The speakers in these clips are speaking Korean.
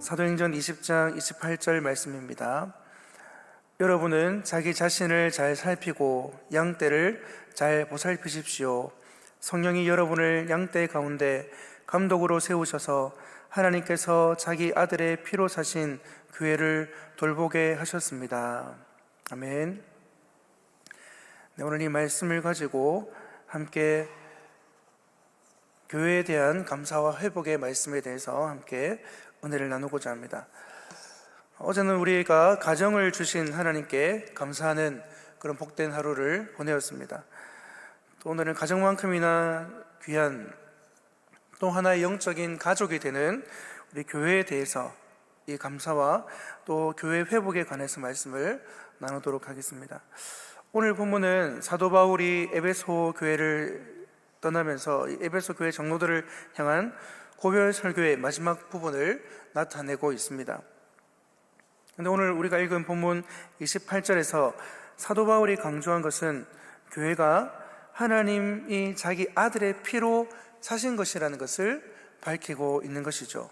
사도행전 20장 28절 말씀입니다. 여러분은 자기 자신을 잘 살피고 양떼를 잘 보살피십시오. 성령이 여러분을 양떼 가운데 감독으로 세우셔서 하나님께서 자기 아들의 피로 사신 교회를 돌보게 하셨습니다. 아멘. 네, 오늘 이 말씀을 가지고 함께 교회에 대한 감사와 회복의 말씀에 대해서 함께 은혜를 나누고자 합니다. 어제는 우리가 가정을 주신 하나님께 감사하는 그런 복된 하루를 보내었습니다. 또 오늘은 가정만큼이나 귀한 또 하나의 영적인 가족이 되는 우리 교회에 대해서 이 감사와 또 교회 회복에 관해서 말씀을 나누도록 하겠습니다. 오늘 본문은 사도 바울이 에베소 교회를 떠나면서 에베소 교회 장로들을 향한 고별 설교의 마지막 부분을 나타내고 있습니다. 그런데 오늘 우리가 읽은 본문 28절에서 사도 바울이 강조한 것은 교회가 하나님이 자기 아들의 피로 사신 것이라는 것을 밝히고 있는 것이죠.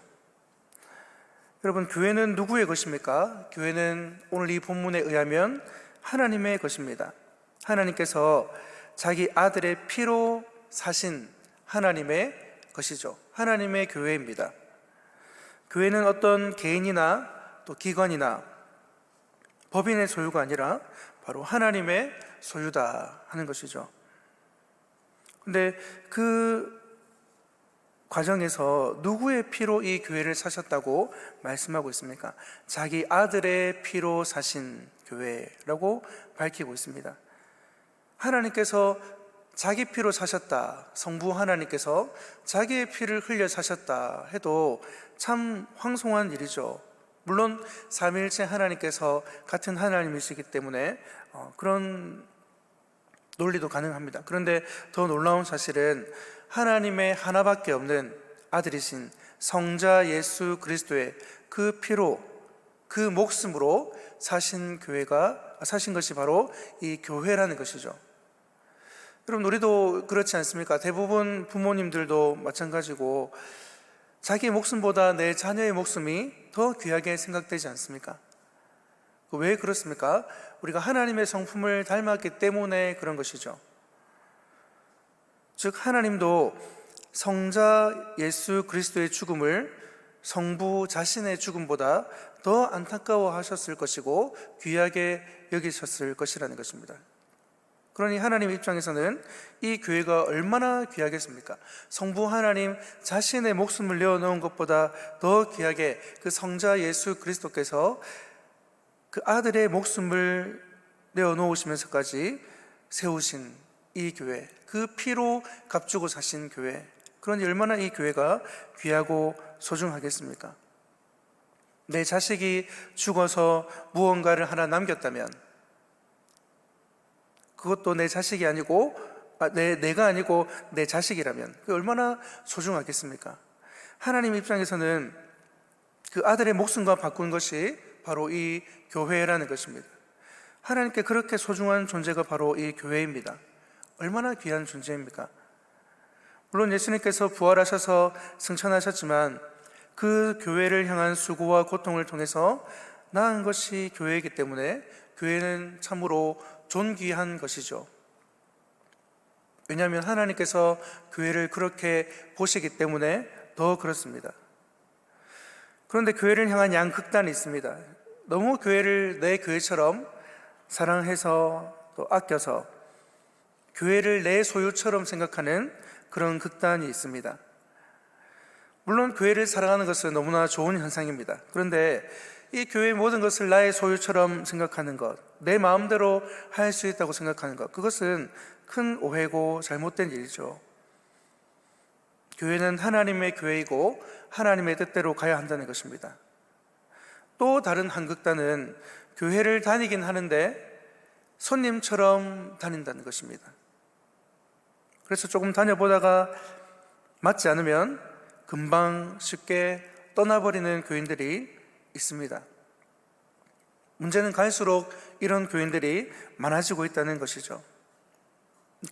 여러분, 교회는 누구의 것입니까? 교회는 오늘 이 본문에 의하면 하나님의 것입니다. 하나님께서 자기 아들의 피로 사신 하나님의 것이죠. 하나님의 교회입니다. 교회는 어떤 개인이나 또 기관이나 법인의 소유가 아니라 바로 하나님의 소유다 하는 것이죠. 근데 그 과정에서 누구의 피로 이 교회를 사셨다고 말씀하고 있습니까? 자기 아들의 피로 사신 교회라고 밝히고 있습니다. 하나님께서 자기 피로 사셨다, 성부 하나님께서 자기의 피를 흘려 사셨다 해도 참 황송한 일이죠. 물론 삼위일체 하나님께서 같은 하나님이시기 때문에 그런 논리도 가능합니다. 그런데 더 놀라운 사실은 하나님의 하나밖에 없는 아들이신 성자 예수 그리스도의 그 피로, 그 목숨으로 사신 것이 바로 이 교회라는 것이죠. 여러분, 우리도 그렇지 않습니까? 대부분 부모님들도 마찬가지고 자기 목숨보다 내 자녀의 목숨이 더 귀하게 생각되지 않습니까? 왜 그렇습니까? 우리가 하나님의 성품을 닮았기 때문에 그런 것이죠. 즉, 하나님도 성자 예수 그리스도의 죽음을 성부 자신의 죽음보다 더 안타까워 하셨을 것이고 귀하게 여기셨을 것이라는 것입니다. 그러니 하나님 입장에서는 이 교회가 얼마나 귀하겠습니까? 성부 하나님 자신의 목숨을 내어놓은 것보다 더 귀하게 그 성자 예수 그리스도께서 그 아들의 목숨을 내어놓으시면서까지 세우신 이 교회, 그 피로 값주고 사신 교회, 그러니 얼마나 이 교회가 귀하고 소중하겠습니까? 내 자식이 죽어서 무언가를 하나 남겼다면 그것도 내 자식이 아니고 내가 아니고 내 자식이라면 그게 얼마나 소중하겠습니까? 하나님 입장에서는 그 아들의 목숨과 바꾼 것이 바로 이 교회라는 것입니다. 하나님께 그렇게 소중한 존재가 바로 이 교회입니다. 얼마나 귀한 존재입니까? 물론 예수님께서 부활하셔서 승천하셨지만 그 교회를 향한 수고와 고통을 통해서 낳은 것이 교회이기 때문에 교회는 참으로 존귀한 것이죠. 왜냐하면 하나님께서 교회를 그렇게 보시기 때문에 더 그렇습니다. 그런데 교회를 향한 양극단이 있습니다. 너무 교회를 내 교회처럼 사랑해서 또 아껴서 교회를 내 소유처럼 생각하는 그런 극단이 있습니다. 물론 교회를 사랑하는 것은 너무나 좋은 현상입니다. 그런데 이 교회의 모든 것을 나의 소유처럼 생각하는 것, 내 마음대로 할 수 있다고 생각하는 것, 그것은 큰 오해고 잘못된 일이죠. 교회는 하나님의 교회이고 하나님의 뜻대로 가야 한다는 것입니다. 또 다른 한 극단은 교회를 다니긴 하는데 손님처럼 다닌다는 것입니다. 그래서 조금 다녀보다가 맞지 않으면 금방 쉽게 떠나버리는 교인들이 있습니다. 문제는 갈수록 이런 교인들이 많아지고 있다는 것이죠.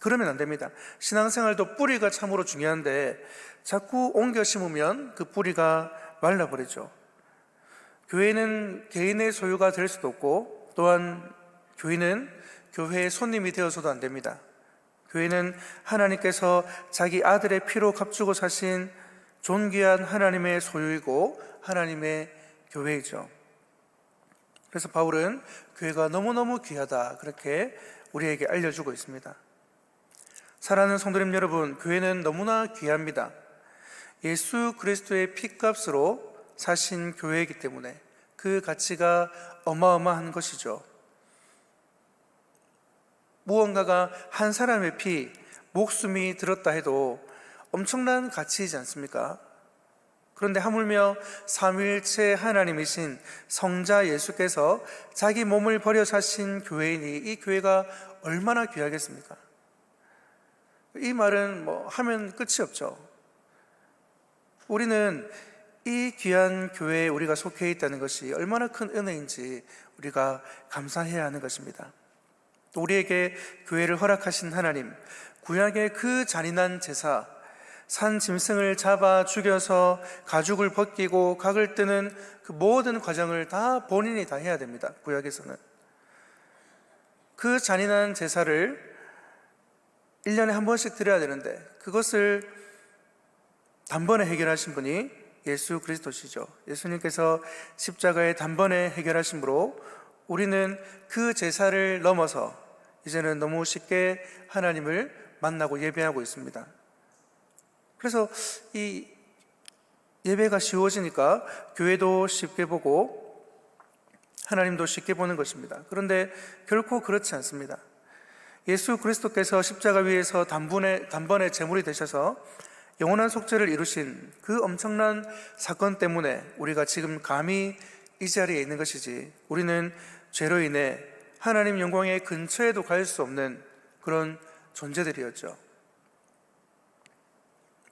그러면 안 됩니다. 신앙생활도 뿌리가 참으로 중요한데 자꾸 옮겨 심으면 그 뿌리가 말라버리죠. 교회는 개인의 소유가 될 수도 없고, 또한 교회는 교회의 손님이 되어서도 안 됩니다. 교회는 하나님께서 자기 아들의 피로 값주고 사신 존귀한 하나님의 소유이고 하나님의 교회이죠. 그래서 바울은 교회가 너무너무 귀하다, 그렇게 우리에게 알려주고 있습니다. 사랑하는 성도님 여러분, 교회는 너무나 귀합니다. 예수 그리스도의 피값으로 사신 교회이기 때문에 그 가치가 어마어마한 것이죠. 무언가가 한 사람의 피, 목숨이 들었다 해도 엄청난 가치이지 않습니까? 그런데 하물며 삼위일체 하나님이신 성자 예수께서 자기 몸을 버려 사신 교회이니 이 교회가 얼마나 귀하겠습니까? 이 말은 하면 끝이 없죠. 우리는 이 귀한 교회에 우리가 속해 있다는 것이 얼마나 큰 은혜인지 우리가 감사해야 하는 것입니다. 또 우리에게 교회를 허락하신 하나님, 구약의 그 잔인한 제사, 산 짐승을 잡아 죽여서 가죽을 벗기고 각을 뜨는 그 모든 과정을 다 본인이 다 해야 됩니다. 구약에서는 그 잔인한 제사를 1년에 한 번씩 드려야 되는데 그것을 단번에 해결하신 분이 예수 그리스도시죠. 예수님께서 십자가의 단번에 해결하심으로 우리는 그 제사를 넘어서 이제는 너무 쉽게 하나님을 만나고 예배하고 있습니다. 그래서 이 예배가 쉬워지니까 교회도 쉽게 보고 하나님도 쉽게 보는 것입니다. 그런데 결코 그렇지 않습니다. 예수 그리스도께서 십자가 위에서 단번에 제물이 되셔서 영원한 속죄를 이루신 그 엄청난 사건 때문에 우리가 지금 감히 이 자리에 있는 것이지, 우리는 죄로 인해 하나님 영광의 근처에도 갈 수 없는 그런 존재들이었죠.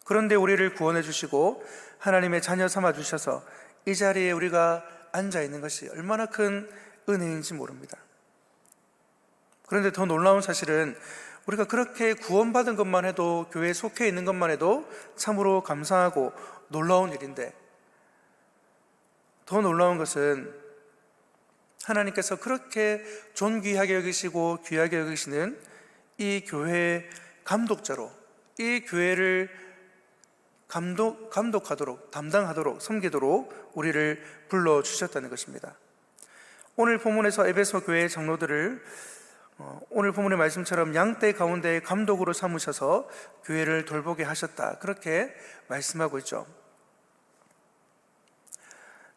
그런데 우리를 구원해 주시고 하나님의 자녀 삼아 주셔서 이 자리에 우리가 앉아 있는 것이 얼마나 큰 은혜인지 모릅니다. 그런데 더 놀라운 사실은 우리가 그렇게 구원받은 것만 해도, 교회에 속해 있는 것만 해도 참으로 감사하고 놀라운 일인데, 더 놀라운 것은 하나님께서 그렇게 존귀하게 여기시고 귀하게 여기시는 이 교회의 감독자로, 이 교회를 감독하도록, 담당하도록, 섬기도록 우리를 불러주셨다는 것입니다. 오늘 본문에서 에베소 교회의 장로들을 오늘 본문의 말씀처럼 양떼 가운데 감독으로 삼으셔서 교회를 돌보게 하셨다, 그렇게 말씀하고 있죠.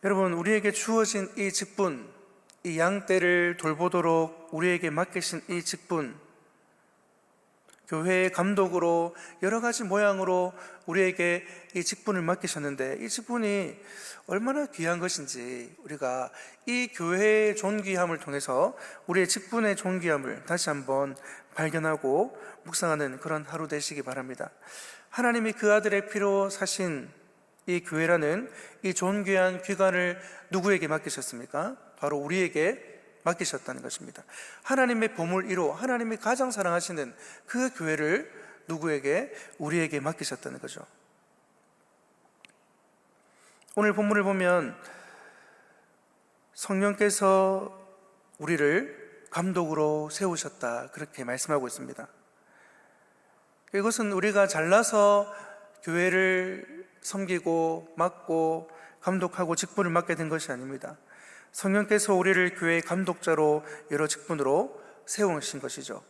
여러분, 우리에게 주어진 이 직분, 이 양떼를 돌보도록 우리에게 맡기신 이 직분, 교회의 감독으로 여러 가지 모양으로 우리에게 이 직분을 맡기셨는데, 이 직분이 얼마나 귀한 것인지 우리가 이 교회의 존귀함을 통해서 우리의 직분의 존귀함을 다시 한번 발견하고 묵상하는 그런 하루 되시기 바랍니다. 하나님이 그 아들의 피로 사신 이 교회라는 이 존귀한 귀관을 누구에게 맡기셨습니까? 바로 우리에게 맡기셨다는 것입니다. 하나님의 보물 1호, 하나님이 가장 사랑하시는 그 교회를 누구에게? 우리에게 맡기셨다는 거죠. 오늘 본문을 보면 성령께서 우리를 감독으로 세우셨다, 그렇게 말씀하고 있습니다. 이것은 우리가 잘나서 교회를 섬기고 맡고 감독하고 직분을 맡게 된 것이 아닙니다. 성령께서 우리를 교회의 감독자로 여러 직분으로 세우신 것이죠.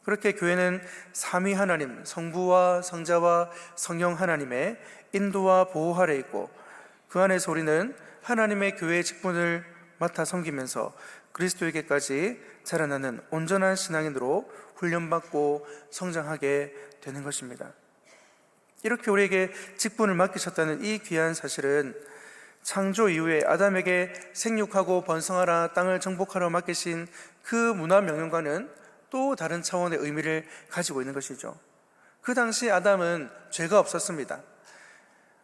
그렇게 교회는 삼위 하나님, 성부와 성자와 성령 하나님의 인도와 보호 아래 있고, 그 안에서 우리는 하나님의 교회의 직분을 맡아 섬기면서 그리스도에게까지 자라나는 온전한 신앙인으로 훈련받고 성장하게 되는 것입니다. 이렇게 우리에게 직분을 맡기셨다는 이 귀한 사실은 창조 이후에 아담에게 생육하고 번성하라, 땅을 정복하라 맡기신 그 문화 명령과는 또 다른 차원의 의미를 가지고 있는 것이죠. 그 당시 아담은 죄가 없었습니다.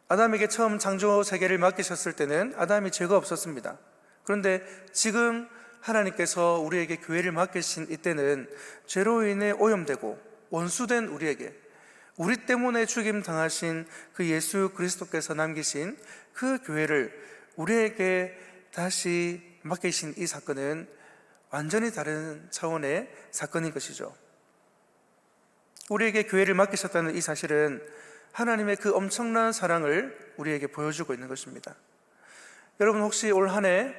아담에게 처음 창조 세계를 맡기셨을 때는 아담이 죄가 없었습니다. 그런데 지금 하나님께서 우리에게 교회를 맡기신 이때는 죄로 인해 오염되고 원수된 우리에게, 우리 때문에 죽임 당하신 그 예수 그리스도께서 남기신 그 교회를 우리에게 다시 맡기신 이 사건은 완전히 다른 차원의 사건인 것이죠. 우리에게 교회를 맡기셨다는 이 사실은 하나님의 그 엄청난 사랑을 우리에게 보여주고 있는 것입니다. 여러분, 혹시 올 한 해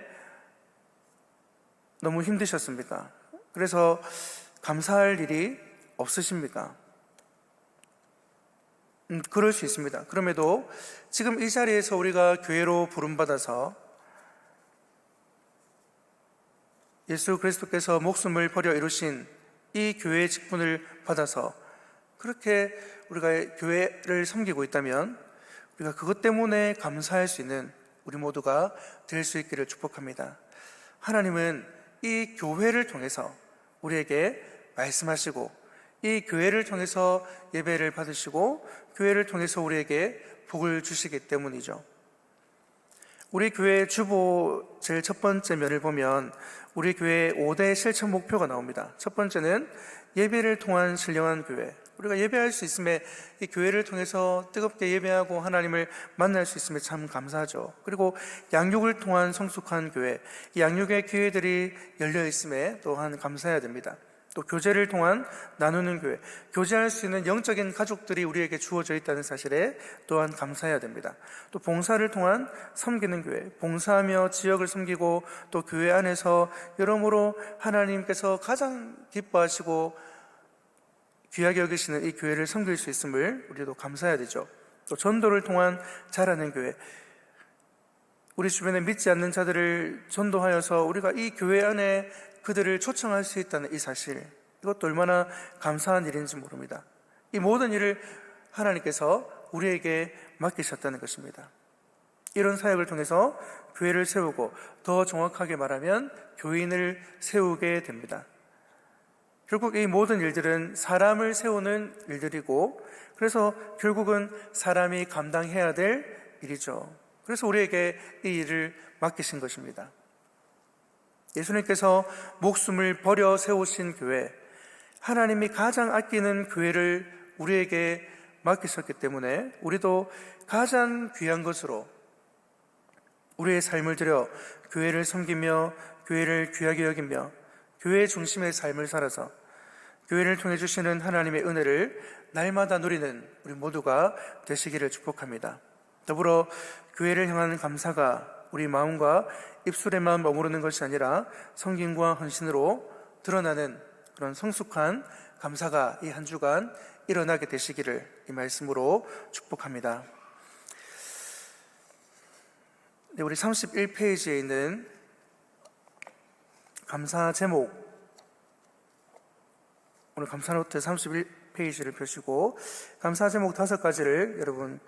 너무 힘드셨습니까? 그래서 감사할 일이 없으십니까? 그럴 수 있습니다. 그럼에도 지금 이 자리에서 우리가 교회로 부름받아서 예수 그리스도께서 목숨을 버려 이루신 이 교회의 직분을 받아서 그렇게 우리가 교회를 섬기고 있다면 우리가 그것 때문에 감사할 수 있는 우리 모두가 될 수 있기를 축복합니다. 하나님은 이 교회를 통해서 우리에게 말씀하시고 이 교회를 통해서 예배를 받으시고 교회를 통해서 우리에게 복을 주시기 때문이죠. 우리 교회 주보 제일 첫 번째 면을 보면 우리 교회의 5대 실천 목표가 나옵니다. 첫 번째는 예배를 통한 신령한 교회. 우리가 예배할 수 있음에 이 교회를 통해서 뜨겁게 예배하고 하나님을 만날 수 있음에 참 감사하죠. 그리고 양육을 통한 성숙한 교회, 이 양육의 기회들이 열려 있음에 또한 감사해야 됩니다. 또 교제를 통한 나누는 교회, 교제할 수 있는 영적인 가족들이 우리에게 주어져 있다는 사실에 또한 감사해야 됩니다. 또 봉사를 통한 섬기는 교회, 봉사하며 지역을 섬기고 또 교회 안에서 여러모로 하나님께서 가장 기뻐하시고 귀하게 여기시는 이 교회를 섬길 수 있음을 우리도 감사해야 되죠. 또 전도를 통한 자라는 교회, 우리 주변에 믿지 않는 자들을 전도하여서 우리가 이 교회 안에 그들을 초청할 수 있다는 이 사실, 이것도 얼마나 감사한 일인지 모릅니다. 이 모든 일을 하나님께서 우리에게 맡기셨다는 것입니다. 이런 사역을 통해서 교회를 세우고 더 정확하게 말하면 교인을 세우게 됩니다. 결국 이 모든 일들은 사람을 세우는 일들이고 그래서 결국은 사람이 감당해야 될 일이죠. 그래서 우리에게 이 일을 맡기신 것입니다. 예수님께서 목숨을 버려 세우신 교회, 하나님이 가장 아끼는 교회를 우리에게 맡기셨기 때문에 우리도 가장 귀한 것으로 우리의 삶을 들여 교회를 섬기며 교회를 귀하게 여기며 교회 중심의 삶을 살아서 교회를 통해 주시는 하나님의 은혜를 날마다 누리는 우리 모두가 되시기를 축복합니다. 더불어 교회를 향한 감사가 우리 마음과 입술에만 머무르는 것이 아니라 성김과 헌신으로 드러나는 그런 성숙한 감사가 이 한 주간 일어나게 되시기를 이 말씀으로 축복합니다. 네, 우리 31페이지에 있는 감사 제목, 오늘 감사노트 31페이지를 펴시고 감사 제목 5가지를 여러분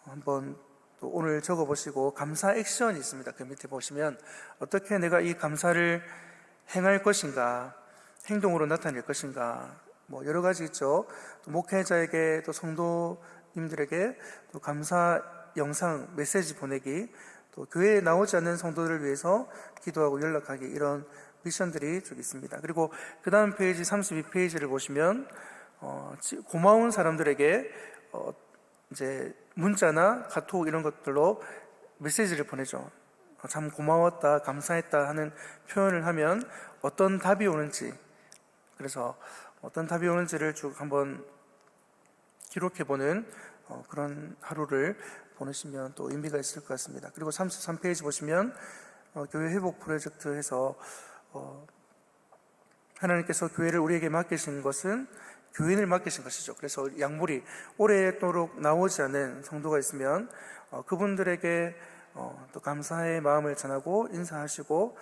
한번 또 오늘 적어보시고 감사 액션이 있습니다. 그 밑에 보시면 어떻게 내가 이 감사를 행할 것인가, 행동으로 나타낼 것인가, 뭐 여러 가지 있죠. 또 목회자에게 또 성도님들에게 또 감사 영상 메시지 보내기, 또 교회에 나오지 않는 성도들을 위해서 기도하고 연락하기, 이런 미션들이 쭉 있습니다. 그리고 그 다음 페이지 32페이지를 보시면 고마운 사람들에게 이제 문자나 카톡 이런 것들로 메시지를 보내죠. 참 고마웠다, 감사했다 하는 표현을 하면 어떤 답이 오는지, 그래서 어떤 답이 오는지를 쭉 한번 기록해보는 그런 하루를 보내시면 또 의미가 있을 것 같습니다. 그리고 33페이지 보시면 교회 회복 프로젝트 해서 하나님께서 교회를 우리에게 맡기신 것은 교인을 맡기신 것이죠. 그래서 약물이 오래도록 나오지 않은 성도가 있으면 그분들에게 또 감사의 마음을 전하고 인사하시고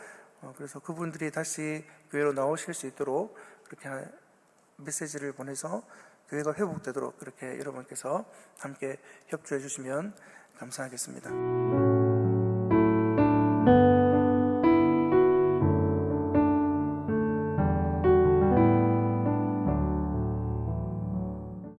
그래서 그분들이 다시 교회로 나오실 수 있도록 그렇게 메시지를 보내서 교회가 회복되도록 그렇게 여러분께서 함께 협조해 주시면 감사하겠습니다.